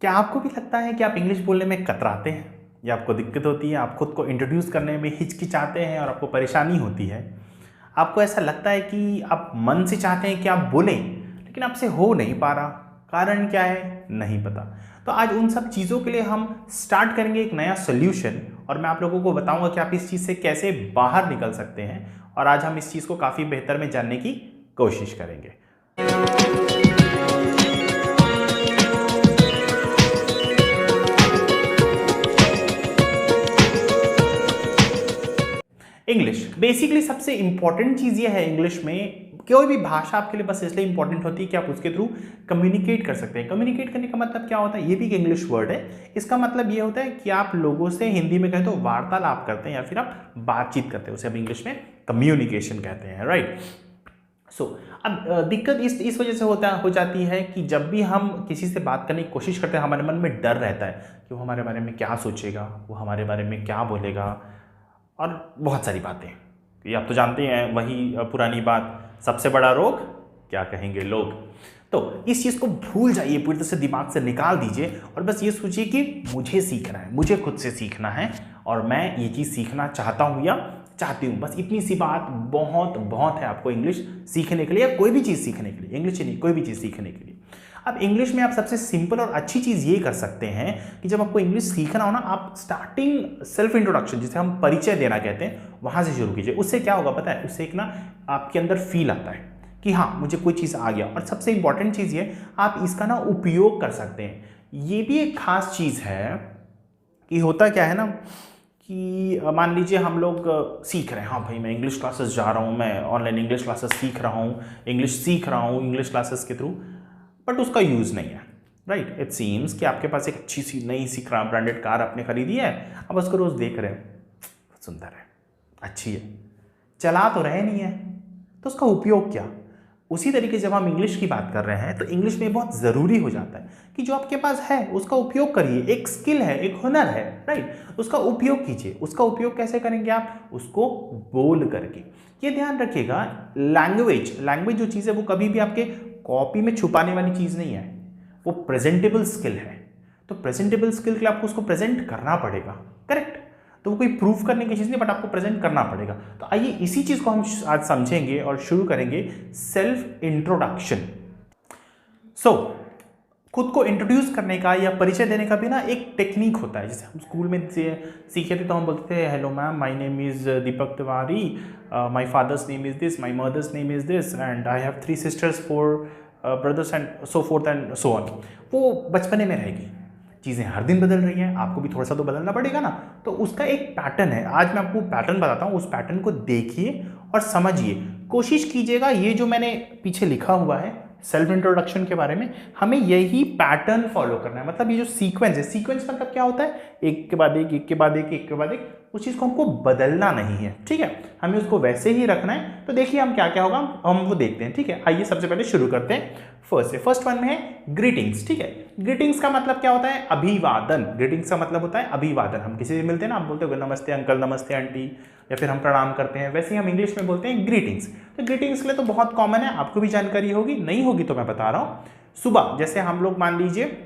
क्या आपको भी लगता है कि आप इंग्लिश बोलने में कतराते हैं या आपको दिक्कत होती है, आप खुद को इंट्रोड्यूस करने में हिचकिचाते हैं और आपको परेशानी होती है? आपको ऐसा लगता है कि आप मन से चाहते हैं कि आप बोलें लेकिन आपसे हो नहीं पा रहा, कारण क्या है नहीं पता। तो आज उन सब चीज़ों के लिए हम स्टार्ट करेंगे एक नया सोल्यूशन और मैं आप लोगों को बताऊंगा कि आप इस चीज़ से कैसे बाहर निकल सकते हैं और आज हम इस चीज़ को काफ़ी बेहतर में जानने की कोशिश करेंगे। इंग्लिश बेसिकली सबसे इंपॉर्टेंट चीज़ ये है इंग्लिश में, कोई भी भाषा आपके लिए बस इसलिए इंपॉर्टेंट होती है कि आप उसके थ्रू कम्युनिकेट कर सकते हैं। कम्युनिकेट करने का मतलब क्या होता है, ये भी एक इंग्लिश वर्ड है। इसका मतलब ये होता है कि आप लोगों से, हिंदी में कहें तो वार्तालाप करते हैं या फिर आप बातचीत करते हैं, उसे हम इंग्लिश में कम्युनिकेशन कहते हैं, राइट। अब दिक्कत इस वजह से हो जाती है कि जब भी हम किसी से बात करने की कोशिश करते हैं हमारे मन में डर रहता है कि वो हमारे बारे में क्या सोचेगा, वो हमारे बारे में क्या बोलेगा और बहुत सारी बातें। ये आप तो जानते हैं, वही पुरानी बात, सबसे बड़ा रोग क्या कहेंगे लोग। तो इस चीज़ को भूल जाइए, पूरी तरह से दिमाग से निकाल दीजिए और बस ये सोचिए कि मुझे सीखना है, मुझे खुद से सीखना है और मैं ये चीज़ सीखना चाहता हूँ या चाहती हूँ। बस इतनी सी बात बहुत बहुत है आपको इंग्लिश सीखने के लिए या कोई भी चीज़ सीखने के लिए, इंग्लिश ही नहीं कोई भी चीज़ सीखने के लिए। अब इंग्लिश में आप सबसे सिंपल और अच्छी चीज़ ये कर सकते हैं कि जब आपको इंग्लिश सीखना हो ना, आप स्टार्टिंग सेल्फ इंट्रोडक्शन, जिसे हम परिचय देना कहते हैं, वहाँ से शुरू कीजिए। उससे क्या होगा पता है, उससे एक ना आपके अंदर फील आता है कि हाँ मुझे कोई चीज़ आ गया। और सबसे इंपॉर्टेंट चीज़ ये, आप इसका ना उपयोग कर सकते हैं। ये भी एक खास चीज़ है कि होता क्या है ना कि मान लीजिए हम लोग सीख रहे हैं, हाँ भाई मैं इंग्लिश क्लासेस जा रहा हूँ, मैं ऑनलाइन इंग्लिश क्लासेस सीख रहा हूँ, इंग्लिश सीख रहा हूँ इंग्लिश क्लासेस के थ्रू, बट उसका यूज़ नहीं है, राइट। इट सीम्स कि आपके पास एक अच्छी सी नई सी ब्रांडेड कार आपने खरीदी है, अब उसको रोज़ देख रहे हैं, सुंदर है, अच्छी है, चला तो रहे नहीं है, तो उसका उपयोग क्या। उसी तरीके जब हम इंग्लिश की बात कर रहे हैं तो इंग्लिश में बहुत ज़रूरी हो जाता है कि जो आपके पास है उसका उपयोग करिए। एक स्किल है, एक हुनर है, राइट, उसका उपयोग कीजिए। उसका उपयोग कैसे करेंगे आप, उसको बोल करके। ये ध्यान रखिएगा, लैंग्वेज जो चीज़ है वो कभी भी आपके कॉपी में छुपाने वाली चीज़ नहीं है, वो प्रेजेंटेबल स्किल है। तो प्रेजेंटेबल स्किल के लिए आपको उसको प्रेजेंट करना पड़ेगा, करेक्ट। तो वो कोई प्रूफ करने की चीज़ नहीं, बट आपको प्रेजेंट करना पड़ेगा। तो आइए इसी चीज़ को हम आज समझेंगे और शुरू करेंगे सेल्फ इंट्रोडक्शन। खुद को इंट्रोड्यूस करने का या परिचय देने का भी ना एक टेक्निक होता है। जैसे हम स्कूल में सीखे थे तो हम बोलते थे, hello ma'am, my name is Deepak Tiwari, my father's name is this, my mother's name is this and I have 3 sisters 4 brothers and so forth and so on. वो बचपने में रहेगी। चीज़ें हर दिन बदल रही हैं, आपको भी थोड़ा सा तो बदलना पड़ेगा ना। तो उसका एक पैटर्न है, आज मैं आपको पैटर्न बताता हूँ। उस पैटर्न को देखिए और समझिए, कोशिश कीजिएगा ये जो मैंने पीछे लिखा हुआ है सेल्फ इंट्रोडक्शन के बारे में, हमें यही पैटर्न फॉलो करना है। मतलब ये जो सीक्वेंस है, सीक्वेंस मतलब क्या होता है, एक के बाद एक, एक के बाद एक, एक के बाद एक, उस चीज़ को हमको बदलना नहीं है, ठीक है, हमें उसको वैसे ही रखना है। तो देखिए हम क्या क्या होगा हम वो देखते हैं, ठीक है। आइए सबसे पहले शुरू करते हैं फर्स्ट वन में है ग्रीटिंग्स, ठीक है। ग्रीटिंग्स का मतलब क्या होता है, अभिवादन। ग्रीटिंग्स का मतलब होता है अभिवादन। हम किसी से मिलते हैं ना, आप बोलते हो नमस्ते अंकल, नमस्ते आंटी, या फिर हम प्रणाम करते हैं, वैसे ही हम इंग्लिश में बोलते हैं ग्रीटिंग्स। तो ग्रीटिंग्स के लिए तो बहुत कॉमन है, आपको भी जानकारी होगी, नहीं होगी तो मैं बता रहा हूँ। सुबह जैसे हम लोग मान लीजिए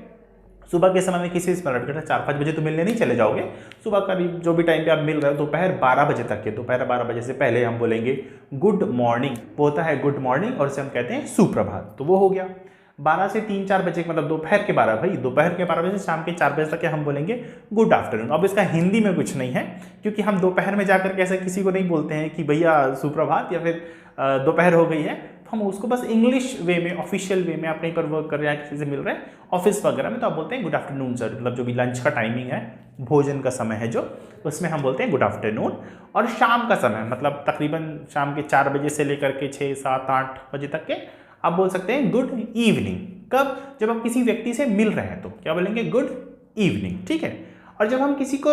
सुबह के समय में किसी से 4-5 बजे तो मिलने नहीं चले जाओगे, सुबह करीब जो भी टाइम पे आप मिल रहे हो दोपहर 12 बजे तक के, दोपहर 12 बजे से पहले हम बोलेंगे गुड मॉर्निंग। वो होता है गुड मॉर्निंग और उसे हम कहते हैं सुप्रभात। तो वो हो गया। 12 से 3-4 बजे मतलब दोपहर के 12, भाई दोपहर के 12 बजे से शाम के 4 बजे तक हम बोलेंगे गुड आफ्टरनून। अब इसका हिंदी में कुछ नहीं है, क्योंकि हम दोपहर में जाकर कैसे किसी को नहीं बोलते हैं कि भैया सुप्रभात या फिर दोपहर हो गई है। हम उसको बस इंग्लिश वे में, ऑफिशियल वे में, आप कहीं पर वर्क कर रहे हैं, किसी से मिल रहे हैं ऑफिस वगैरह में, तो आप बोलते हैं गुड आफ्टरनून सर। मतलब जो भी लंच का टाइमिंग है, भोजन का समय है जो, उसमें हम बोलते हैं गुड आफ्टरनून। और शाम का समय मतलब तकरीबन शाम के 4 बजे से लेकर के 6, 7, 8 बजे तक के आप बोल सकते हैं गुड इवनिंग। कब, जब आप किसी व्यक्ति से मिल रहे हैं तो क्या बोलेंगे, गुड इवनिंग, ठीक है। और जब हम किसी को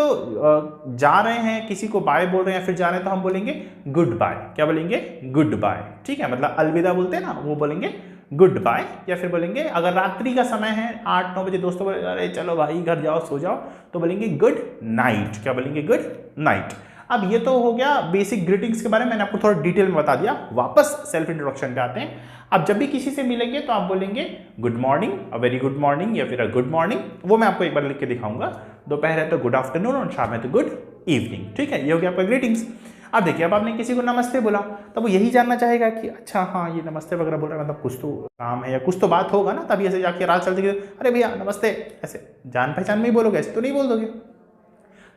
जा रहे हैं, किसी को बाय बोल रहे हैं, फिर जा रहे हैं, तो हम बोलेंगे गुड बाय। क्या बोलेंगे, गुड बाय, ठीक है। मतलब अलविदा बोलते हैं ना, वो बोलेंगे गुड बाय। या फिर बोलेंगे अगर रात्रि का समय है 8-9 बजे, दोस्तों बोले अरे चलो भाई घर जाओ सो जाओ, तो बोलेंगे गुड नाइट। क्या बोलेंगे, गुड नाइट। अब ये तो हो गया बेसिक ग्रीटिंग्स के बारे में, मैंने आपको थोड़ा डिटेल में बता दिया। वापस सेल्फ इंट्रोडक्शन पे आते हैं। अब जब भी किसी से मिलेंगे तो आप बोलेंगे गुड मॉर्निंग, अ वेरी गुड मॉर्निंग या फिर अ गुड मॉर्निंग। वो मैं आपको एक बार लिख के दिखाऊंगा। दोपहर है तो गुड आफ्टरनून और शाम है तो गुड इवनिंग। ठीक है, ये हो गया आपका ग्रीटिंग्स। अब देखिए, अब आपने किसी को नमस्ते बोला तो वो यही जानना चाहेगा कि अच्छा हाँ ये नमस्ते वगैरह बोल रहा है, मतलब कुछ तो काम है या कुछ तो बात होगा ना, तभी ऐसे जाके रात चलते अरे भैया नमस्ते, ऐसे जान पहचान में ही बोलोगे, ऐसे तो नहीं बोल दोगे।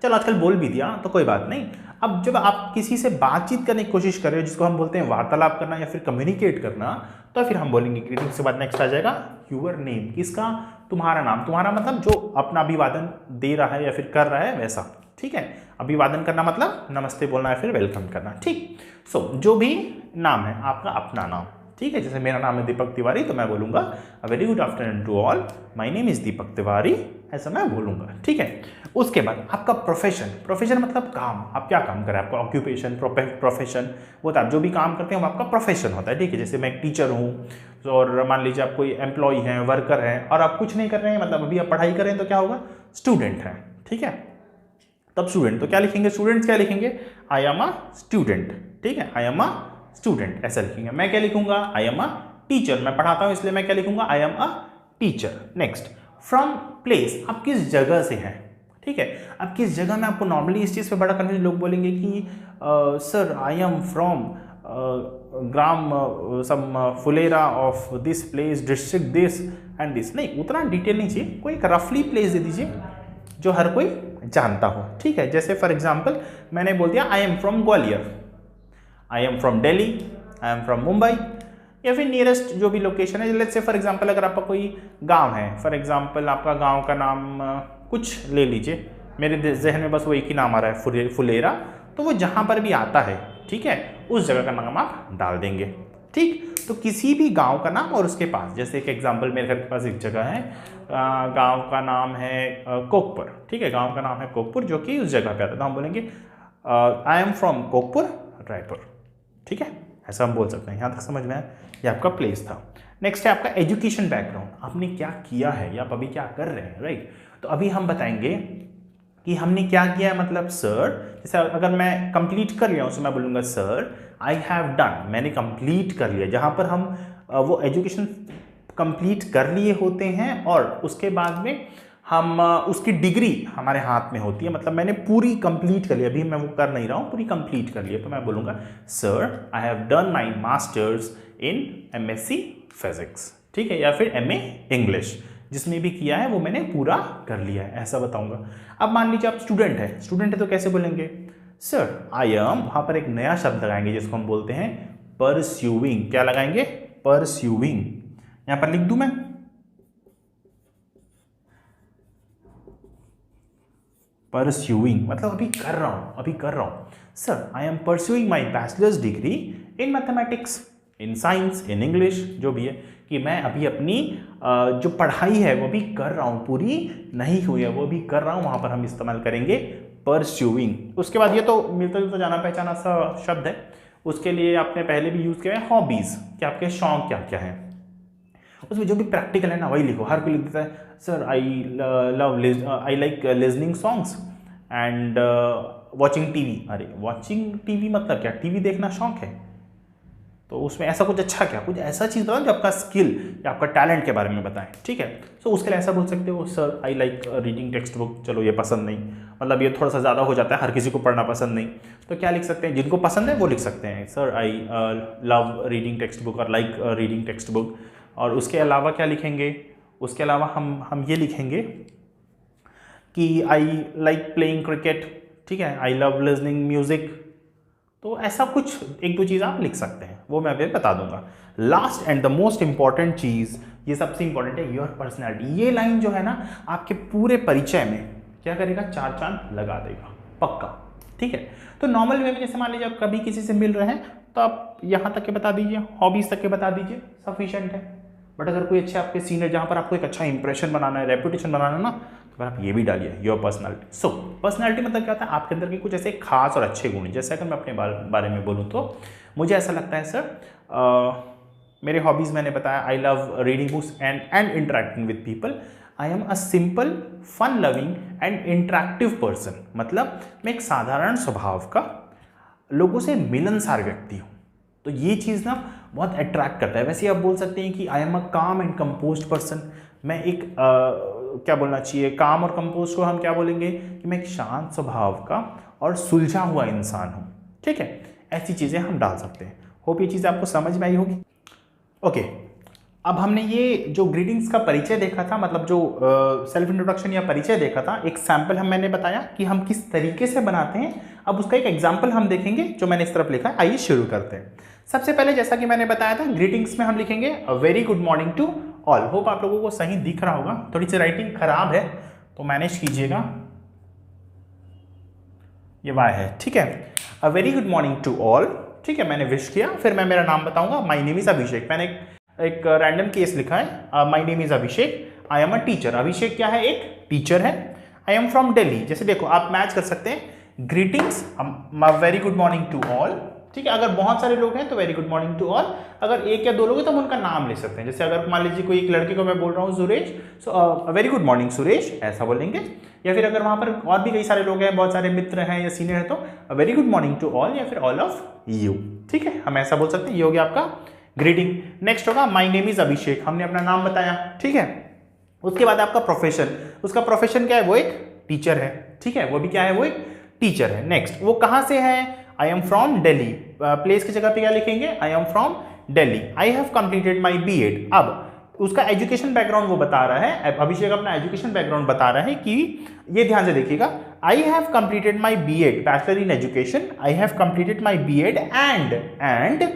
चलो आजकल बोल भी दिया तो कोई बात नहीं। अब जब आप किसी से बातचीत करने की कोशिश कर रहे हो, जिसको हम बोलते हैं वार्तालाप करना या फिर कम्युनिकेट करना, तो फिर हम बोलेंगे ग्रीटिंग्स के बाद नेक्स्ट आ जाएगा यूर नेम। किसका? तुम्हारा नाम। तुम्हारा मतलब जो अपना अभिवादन दे रहा है या फिर कर रहा है वैसा। ठीक है, अभिवादन करना मतलब नमस्ते बोलना है फिर वेलकम करना। ठीक, सो जो भी नाम है आपका अपना नाम। ठीक है, जैसे मेरा नाम है दीपक तिवारी तो मैं बोलूंगा a very good afternoon to all, my name is Deepak Tiwari, ऐसा मैं बोलूंगा। ठीक है, उसके बाद आपका प्रोफेशन। प्रोफेशन मतलब काम, आप क्या काम करें, आपका ऑक्यूपेशन प्रोफेशन वो तो आप जो भी काम करते हैं वो आपका प्रोफेशन होता है। ठीक है, जैसे मैं एक टीचर हूँ और मान लीजिए आप कोई एम्प्लॉय हैं, वर्कर हैं और आप कुछ नहीं कर रहे हैं, मतलब अभी आप पढ़ाई कर रहे हैं तो क्या होगा, स्टूडेंट है। ठीक है, तब स्टूडेंट तो क्या लिखेंगे, स्टूडेंट्स क्या लिखेंगे, आई एम अ स्टूडेंट। ठीक है, आई एम अ स्टूडेंट ऐसा लिखेंगे। मैं क्या लिखूंगा, आई एम अ टीचर, मैं पढ़ाता हूं इसलिए मैं क्या लिखूंगा, आई am a teacher. Next, from place, आप किस जगह से हैं। ठीक है, अब किस जगह में, आपको नॉर्मली इस चीज़ पे बड़ा कन्फ्यूजन, लोग बोलेंगे कि सर आई एम फ्रॉम ग्राम some Phulera of this place district this and this. नहीं, उतना डिटेल नहीं चाहिए, कोई एक रफली प्लेस दे दीजिए जो हर कोई जानता हो। ठीक है, जैसे फॉर एग्जाम्पल मैंने बोल दिया आई am from Gwalior, I am from Delhi, I am from Mumbai, या फिर नियरेस्ट जो भी लोकेशन है। लेट्स से फॉर एग्जांपल अगर आपका कोई गांव है, फॉर एग्जांपल आपका गांव का नाम कुछ ले लीजिए, मेरे जहन में बस वो एक ही नाम आ रहा है फुलेरा, तो वो जहाँ पर भी आता है, ठीक है, उस जगह का नाम आप डाल देंगे। ठीक, तो किसी भी गांव का नाम और उसके पास, जैसे एक एग्जांपल मेरे घर के पास एक जगह है, गांव का नाम है कोकपुर। ठीक है, गांव का नाम है कोकपुर जो कि उस जगह पे आता है, तो हम बोलेंगे आई एम फ्रॉम कोकपुर रायपुर। ठीक है, ऐसा हम बोल सकते हैं। यहाँ तक समझ में आया, ये आपका प्लेस था। नेक्स्ट है आपका एजुकेशन बैकग्राउंड, आपने क्या किया है या आप अभी क्या कर रहे हैं, राइट। तो अभी हम बताएंगे कि हमने क्या किया है, मतलब सर, जैसे अगर मैं कंप्लीट कर लिया हूँ तो मैं बोलूँगा सर आई हैव डन, मैंने कंप्लीट कर लिया। जहाँ पर हम वो एजुकेशन कंप्लीट कर लिए होते हैं और उसके बाद में हम उसकी डिग्री हमारे हाथ में होती है, मतलब मैंने पूरी कंप्लीट कर लिया, अभी मैं वो कर नहीं रहा हूँ, पूरी कंप्लीट कर लिया, तो मैं बोलूँगा sir I have done my masters in MSc physics. ठीक है, या फिर MA इंग्लिश, जिसने भी किया है वो मैंने पूरा कर लिया है, ऐसा बताऊंगा। अब मान लीजिए आप स्टूडेंट है तो कैसे बोलेंगे, सर आई एम, वहाँ पर एक नया शब्द लगाएंगे जिसको हम बोलते हैं परस्यूइंग। क्या लगाएंगे, परस्यूइंग। यहाँ पर लिख दूं मैं, परस्यूइंग मतलब अभी कर रहा हूं। Sir I M pursuing my bachelors degree in mathematics, in science, in English, जो भी है, कि मैं अभी अपनी जो पढ़ाई है वो भी कर रहा हूँ, पूरी नहीं हुई है वो भी कर रहा हूँ, वहाँ पर हम इस्तेमाल करेंगे परस्यूइंग। उसके बाद ये तो मिलता जुलता जाना पहचाना सा शब्द है, उसके लिए आपने पहले भी यूज़ किया है हॉबीज़, कि आपके शौक क्या क्या हैं, उसमें जो भी प्रैक्टिकल है ना वही लिखो। हर कोई लिख देता है sir I like listening songs and watching TV. अरे वॉचिंग टीवी मतलब क्या, टीवी देखना शौक है, तो उसमें ऐसा कुछ अच्छा क्या, कुछ ऐसा चीज़ बताओ जो आपका स्किल या आपका टैलेंट के बारे में बताएं। ठीक है, तो उसके लिए ऐसा बोल सकते हो sir I like reading text book. चलो ये पसंद नहीं, मतलब ये थोड़ा सा ज़्यादा हो जाता है, हर किसी को पढ़ना पसंद नहीं, तो क्या लिख सकते हैं, जिनको पसंद है वो लिख सकते हैं sir I love reading text book और लाइक रीडिंग टेक्स्ट बुक। और उसके अलावा क्या लिखेंगे, उसके अलावा हम ये लिखेंगे कि आई लाइक प्लेइंग क्रिकेट। ठीक है, आई लव लिजनिंग म्यूजिक। तो ऐसा कुछ एक दो चीज़ आप लिख सकते हैं, वो मैं अभी बता दूंगा। Last and the most important चीज़, ये सबसे इंपॉर्टेंट है, योर पर्सनैलिटी। ये लाइन जो है ना आपके पूरे परिचय में क्या करेगा, 4 चांद लगा देगा पक्का। ठीक है, तो नॉर्मल वे में जैसे मान लीजिए आप कभी किसी से मिल रहे हैं तो आप यहाँ तक के बता दीजिए, हॉबीज़ तक के बता दीजिए, सफिशिएंट है। बट अगर कोई अच्छे आपके सीनियर, जहाँ पर आपको एक अच्छा इंप्रेशन बनाना है, रेपुटेशन बनाना है ना, तो फिर आप ये भी डालिए योर पर्सनालिटी। सो पर्सनालिटी मतलब क्या होता है, आपके अंदर के कुछ ऐसे खास और अच्छे गुण। जैसे अगर मैं अपने बारे में बोलूँ तो मुझे ऐसा लगता है सर, मेरे हॉबीज़ मैंने बताया, I love reading books and interacting with people, I am a simple fun loving and interactive person, मतलब मैं एक साधारण स्वभाव का, लोगों से मिलनसार व्यक्ति हूँ। तो ये चीज़ ना बहुत अट्रैक्ट करता है। वैसे आप बोल सकते हैं कि आई एम अ काम एंड कंपोज्ड पर्सन, मैं एक क्या बोलना चाहिए, काम और कंपोज को हम क्या बोलेंगे कि मैं एक शांत स्वभाव का और सुलझा हुआ इंसान हूँ। ठीक है, ऐसी चीज़ें हम डाल सकते हैं। होप ये चीज़ आपको समझ में आई होगी। ओके, अब हमने ये जो ग्रीटिंग्स का परिचय देखा था, मतलब जो सेल्फ इंट्रोडक्शन या परिचय देखा था, एक सैम्पल मैंने बताया कि हम किस तरीके से बनाते हैं। अब उसका एक एग्जाम्पल हम देखेंगे जो मैंने इस तरफ लिखा है। आइए शुरू करते हैं। सबसे पहले जैसा कि मैंने बताया था, ग्रीटिंग्स में हम लिखेंगे a very good morning to all. Hope आप लोगों को सही दिख रहा होगा, थोड़ी सी राइटिंग खराब है तो मैनेज कीजिएगा। ये वाई है, ठीक है। A very good morning to all, ठीक है, मैंने विश किया। फिर मैं मेरा नाम बताऊंगा, माई नेम इज अभिषेक। मैंने एक रैंडम केस लिखा है, my name is Abhishek, I am a teacher. Abhishek क्या है, एक टीचर है। I am from Delhi. जैसे देखो आप मैच कर सकते हैं, greetings very good morning to all, ठीक है। अगर बहुत सारे लोग हैं तो very good morning to all, अगर एक या दो लोग हैं तो हम उनका नाम ले सकते हैं। जैसे अगर मान लीजिए कोई एक लड़के को मैं बोल रहा हूँ Suresh, so very good morning Suresh, ऐसा बोलेंगे। या फिर अगर वहाँ पर और भी कई सारे लोग हैं, बहुत सारे मित्र हैं या सीनियर हैं, तो very good morning to all या फिर ऑल ऑफ यू, ठीक है, हम ऐसा बोल सकते हैं। ये हो गया आपका ग्रीटिंग। नेक्स्ट होगा माई नेम इज अभिषेक, हमने अपना नाम बताया, ठीक है। उसके बाद आपका प्रोफेशन, उसका प्रोफेशन क्या है, वो एक टीचर है, ठीक है, वो भी क्या है, वो एक टीचर है। नेक्स्ट, वो कहाँ से है, I am from Delhi. Place की जगह पे क्या लिखेंगे, I am from Delhi. I have completed my BEd. अब उसका एजुकेशन बैकग्राउंड वो बता रहा है, अभिषेक अपना एजुकेशन बैकग्राउंड बता रहा है कि ये ध्यान से देखिएगा, I have completed my BEd, bachelor in education, I have completed my BEd and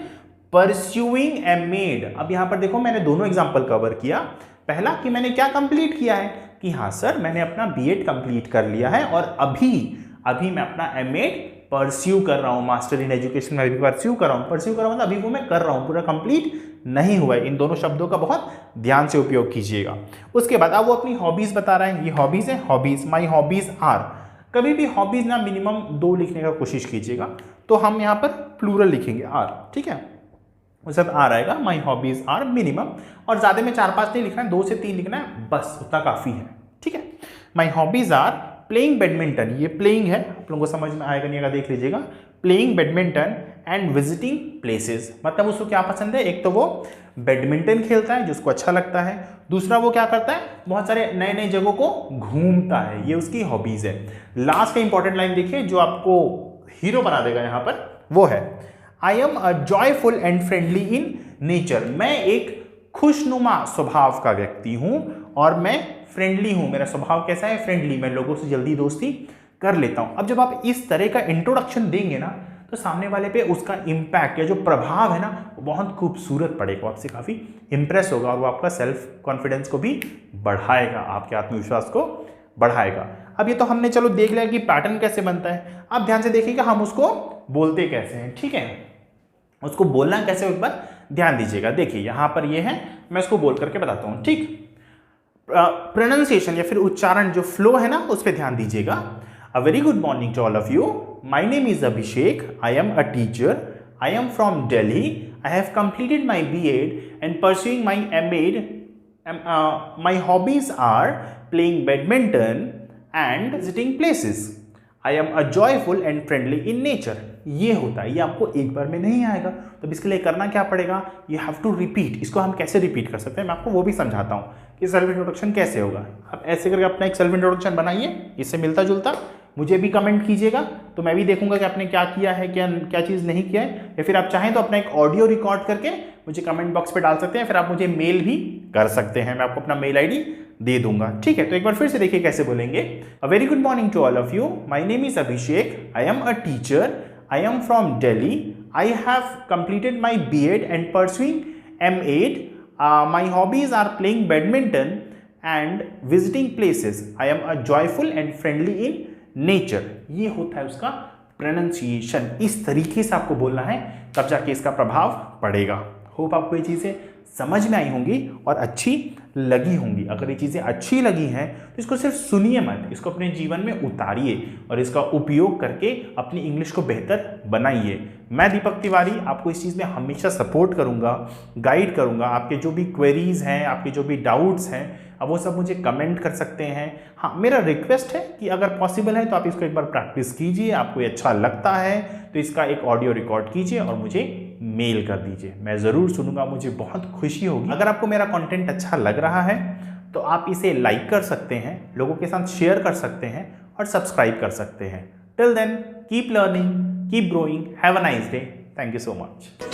pursuing MEd. अब यहां पर देखो मैंने दोनों एग्जांपल कवर किया। पहला कि मैंने क्या कंप्लीट किया है कि हाँ सर मैंने अपना बीएड कंप्लीट कर लिया है और अभी मैं अपना एमएड परस्यू कर रहा हूं, मास्टर इन एजुकेशन में भी परस्यू कर रहा हूं। परस्यू कर रहा हूं मतलब अभी वो मैं कर रहा हूं, पूरा कंप्लीट नहीं हुआ है। इन दोनों शब्दों का बहुत ध्यान से उपयोग कीजिएगा। उसके बाद अब वो अपनी हॉबीज बता रहा है, ये हॉबीज है, हॉबीज, माई हॉबीज आर। कभी भी हॉबीज ना मिनिमम 2 लिखने का कोशिश कीजिएगा, तो हम यहाँ पर प्लूरल लिखेंगे आर, ठीक है, उस सब आर आएगा। माई हॉबीज आर मिनिमम, और ज्यादा में 4-5 नहीं लिखना है, 2 से 3 लिखना है, बस उतना काफी है, ठीक है। My hobbies are playing badminton, ये प्लेइंग है, आप लोगों को समझ में आएगा नहीं आएगा देख लीजिएगा। Playing badminton and visiting places, मतलब उसको क्या पसंद है, एक तो वो बैडमिंटन खेलता है जिसको अच्छा लगता है, दूसरा वो क्या करता है, बहुत सारे नए नए जगहों को घूमता है, ये उसकी हॉबीज है। लास्ट का इंपॉर्टेंट लाइन देखिए जो आपको हीरो बना देगा यहाँ पर, वो है I am a joyful and friendly in nature. मैं एक खुशनुमा स्वभाव का व्यक्ति हूं और मैं फ्रेंडली हूं। मेरा स्वभाव कैसा है, फ्रेंडली, मैं लोगों से जल्दी दोस्ती कर लेता हूं। अब जब आप इस तरह का इंट्रोडक्शन देंगे ना, तो सामने वाले पे उसका इम्पैक्ट या जो प्रभाव है ना, वो बहुत खूबसूरत पड़ेगा, आपसे काफी इंप्रेस होगा और वो आपका सेल्फ कॉन्फिडेंस को भी बढ़ाएगा, आपके आत्मविश्वास को बढ़ाएगा। अब ये तो हमने चलो देख लिया कि पैटर्न कैसे बनता है। अब ध्यान से देखिएगा हम उसको बोलते कैसे हैं, ठीक है, उसको बोलना कैसे एक बार ध्यान दीजिएगा। देखिए यहां पर ये है, मैं इसको बोल करके बताता हूं, ठीक। प्रोनाउंसिएशन या फिर उच्चारण जो फ्लो है ना, उस पर ध्यान दीजिएगा। A very good morning to all of you, my name is Abhishek, I am a teacher, I am from Delhi, I have completed my BEd and pursuing my MEd, my hobbies are playing badminton and visiting places, I am a joyful and friendly in nature. ये होता है, ये आपको एक बार में नहीं आएगा, तो इसके लिए करना क्या पड़ेगा, यू हैव टू रिपीट। इसको हम कैसे रिपीट कर सकते हैं, मैं आपको वो भी समझाता हूँ कि सेल्फ इंट्रोडक्शन कैसे होगा। आप ऐसे करके अपना एक सेल्फ इंट्रोडक्शन बनाइए, इससे मिलता जुलता, मुझे भी कमेंट कीजिएगा, तो मैं भी देखूंगा कि आपने क्या किया है, क्या चीज़ नहीं किया है। या फिर आप चाहें तो अपना एक ऑडियो रिकॉर्ड करके मुझे कमेंट बॉक्स पे डाल सकते हैं, फिर आप मुझे मेल भी कर सकते हैं, मैं आपको अपना मेल आईडी दे दूंगा, ठीक है। तो एक बार फिर से देखिए कैसे बोलेंगे। A very good morning to all of you, my name is Abhishek, I am a teacher, I am from Delhi, I have completed my BEd and pursuing MEd, my hobbies are playing badminton and visiting places, I am a joyful and friendly in nature. ये होता है उसका pronunciation. इस तरीके से आपको बोलना है, तब जाके इसका प्रभाव पड़ेगा। होप आपको ये चीज़ें समझ में आई होंगी और अच्छी लगी होंगी। अगर ये चीज़ें अच्छी लगी हैं इसको सिर्फ सुनिए मत, इसको अपने जीवन में उतारिए और इसका उपयोग करके अपनी इंग्लिश को बेहतर बनाइए। मैं दीपक तिवारी आपको इस चीज़ में हमेशा सपोर्ट करूंगा, गाइड करूंगा। आपके जो भी क्वेरीज हैं, आपके जो भी डाउट्स हैं, अब वो सब मुझे कमेंट कर सकते हैं। हाँ, मेरा रिक्वेस्ट है कि अगर पॉसिबल है तो आप इसको एक बार प्रैक्टिस कीजिए। आपको ये अच्छा लगता है तो इसका एक ऑडियो रिकॉर्ड कीजिए और मुझे मेल कर दीजिए, मैं ज़रूर सुनूंगा, मुझे बहुत खुशी होगी। अगर आपको मेरा कंटेंट अच्छा लग रहा है तो आप इसे लाइक कर सकते हैं, लोगों के साथ शेयर कर सकते हैं और सब्सक्राइब कर सकते हैं। Till then keep learning, keep growing, have a nice day, thank you so much.